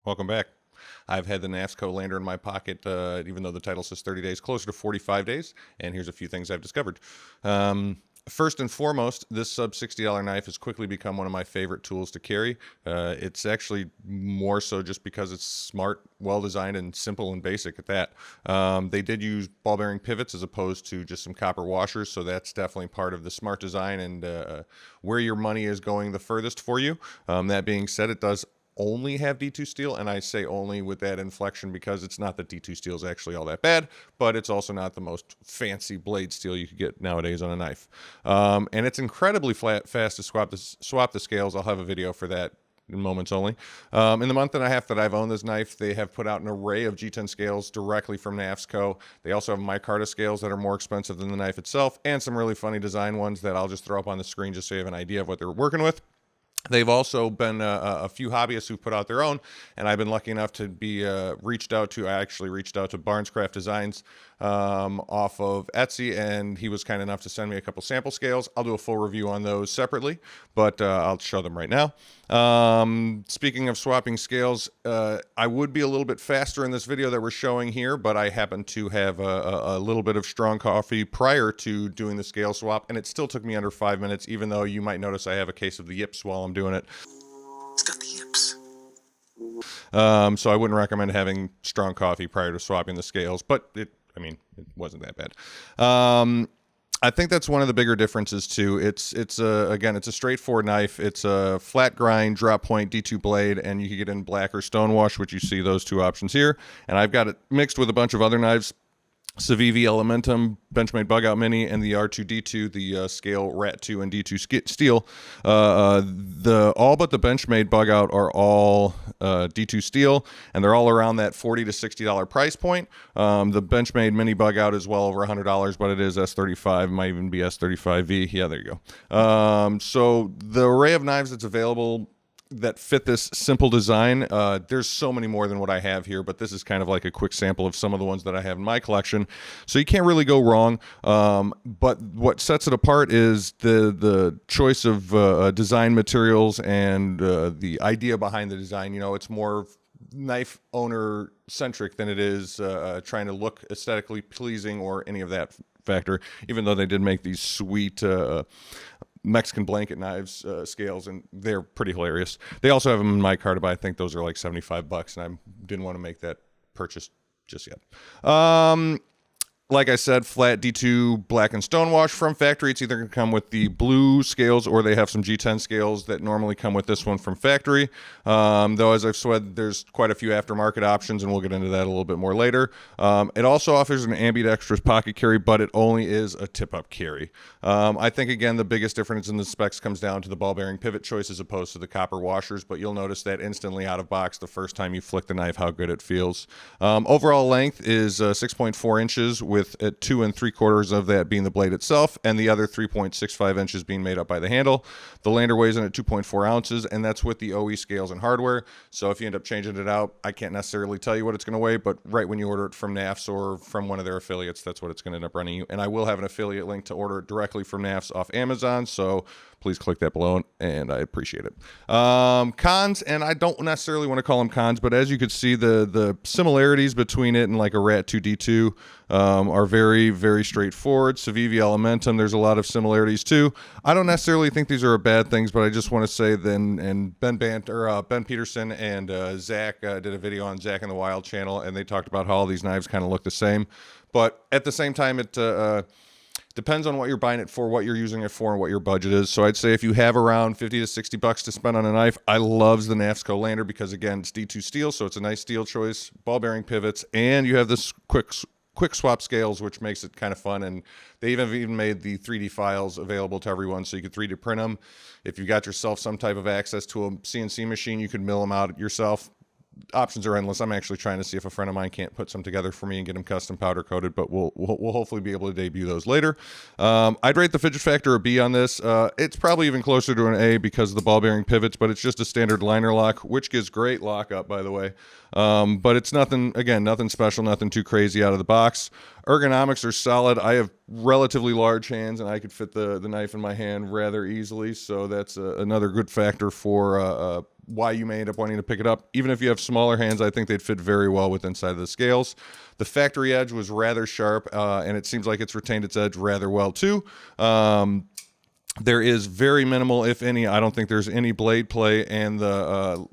Welcome back. I've had the Knafs Lander in my pocket, even though the title says 30 days, closer to 45 days. And here's a few things I've discovered. First and foremost, this sub $60 knife has quickly become one of my favorite tools to carry. It's actually more so just because it's smart, well designed, and simple and basic at that. They did use ball bearing pivots as opposed to just some copper washers, so that's definitely part of the smart design and where your money is going the furthest for you. That being said, it does only have D2 steel, and I say only with that inflection because it's not that D2 steel is actually all that bad, but it's also not the most fancy blade steel you could get nowadays on a knife. And it's incredibly fast to swap the scales. I'll have a video for that in moments only. In the month and a half that I've owned this knife, they have put out an array of G10 scales directly from Knafs. They also have micarta scales that are more expensive than the knife itself, and some really funny design ones that I'll just throw up on the screen just so you have an idea of what they're working with. They've also been a few hobbyists who've put out their own, and I've been lucky enough to be reached out to. I actually reached out to Barnescraft Designs off of Etsy, and he was kind enough to send me a couple sample scales. I'll do a full review on those separately, but I'll show them right now. Speaking of swapping scales, I would be a little bit faster in this video that we're showing here, but I happen to have a little bit of strong coffee prior to doing the scale swap, and it still took me under 5 minutes, even though you might notice I have a case of the yips while I'm doing it. It's got the yips. So I wouldn't recommend having strong coffee prior to swapping the scales, but it wasn't that bad. I think that's one of the bigger differences too. Again, it's a straightforward knife. It's a flat grind, drop point, D2 blade, and you can get in black or stonewash, which you see those two options here. And I've got it mixed with a bunch of other knives. Civivi Elementum, Benchmade Bug Out Mini, and the R2D2, the scale Rat 2 and D2 steel. All but the Benchmade Bug Out are all D2 steel, and they're all around that $40 to $60 price point. The Benchmade Mini Bug Out is well over $100, but it is S35, might even be S35V. Yeah, there you go. So the array of knives that's available that fit this simple design, there's so many more than what I have here, but this is kind of like a quick sample of some of the ones that I have in my collection, so you can't really go wrong. But what sets it apart is the choice of design materials and the idea behind the design. You know, it's more knife owner centric than it is trying to look aesthetically pleasing or any of that factor, even though they did make these sweet Mexican blanket knives scales, and they're pretty hilarious. They also have them in my cart, but I think those are like $75, and I didn't want to make that purchase just yet. Like I said, flat D2 black and stonewash from factory. It's either going to come with the blue scales, or they have some G10 scales that normally come with this one from factory. Though, as I've said, there's quite a few aftermarket options, and we'll get into that a little bit more later. It also offers an ambidextrous pocket carry, but it only is a tip-up carry. I think, again, the biggest difference in the specs comes down to the ball bearing pivot choice as opposed to the copper washers, but you'll notice that instantly out of box the first time you flick the knife, how good it feels. Overall length is 6.4 inches, with at 2 3/4 of that being the blade itself, and the other 3.65 inches being made up by the handle. The lander weighs in at 2.4 ounces, and that's with the OE scales and hardware. So if you end up changing it out, I can't necessarily tell you what it's going to weigh, but right when you order it from Knafs or from one of their affiliates, that's what it's going to end up running you. And I will have an affiliate link to order it directly from Knafs off Amazon, so please click that below, and I appreciate it. Cons, and I don't necessarily want to call them cons, but as you could see, the similarities between it and like a Rat 2D2 are very, very straightforward. Civivi Elementum, there's a lot of similarities too. I don't necessarily think these are bad things, but I just want to say then, and Ben Peterson and Zach did a video on Zach and the Wild channel, and they talked about how all these knives kind of look the same. But at the same time, it depends on what you're buying it for, what you're using it for, and what your budget is. So I'd say if you have around $50 to $60 to spend on a knife, I love the Knafs Lander because, again, it's D2 steel, so it's a nice steel choice, ball bearing pivots, and you have this quick swap scales, which makes it kind of fun. And they even made the 3D files available to everyone, so you could 3D print them. If you got yourself some type of access to a CNC machine, you could mill them out yourself. Options are endless. I'm actually trying to see if a friend of mine can't put some together for me and get them custom powder coated, but we'll hopefully be able to debut those later. I'd rate the fidget factor a B on this. It's probably even closer to an A because of the ball bearing pivots, but it's just a standard liner lock, which gives great lockup, by the way. But it's nothing special, nothing too crazy out of the box. Ergonomics are solid. I have relatively large hands, and I could fit the knife in my hand rather easily, so that's another good factor for why you may end up wanting to pick it up. Even if you have smaller hands, I think they'd fit very well with inside of the scales. The factory edge was rather sharp, and it seems like it's retained its edge rather well too. There is very minimal, if any. I don't think there's any blade play, and the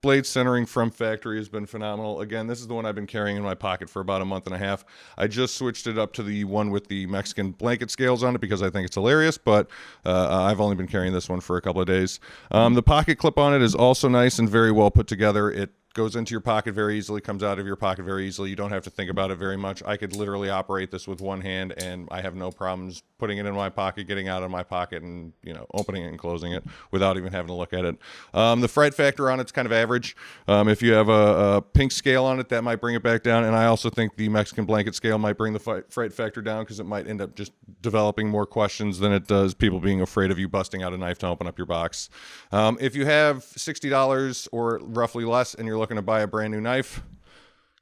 blade centering from factory has been phenomenal. Again, this is the one I've been carrying in my pocket for about a month and a half. I just switched it up to the one with the Mexican blanket scales on it because I think it's hilarious, but I've only been carrying this one for a couple of days. The pocket clip on it is also nice and very well put together. It goes into your pocket very easily, comes out of your pocket very easily. You don't have to think about it very much. I could literally operate this with one hand, and I have no problems putting it in my pocket, getting out of my pocket, and opening it and closing it without even having to look at it. The fright factor on it's kind of average. If you have a pink scale on it, that might bring it back down, and I also think the Mexican blanket scale might bring the fright factor down because it might end up just developing more questions than it does people being afraid of you busting out a knife to open up your box. If you have $60 or roughly less and you're looking to buy a brand new knife,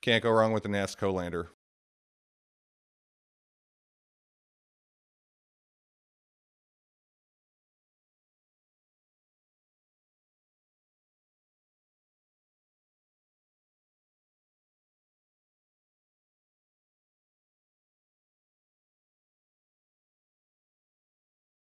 can't go wrong with the Knafs Colander.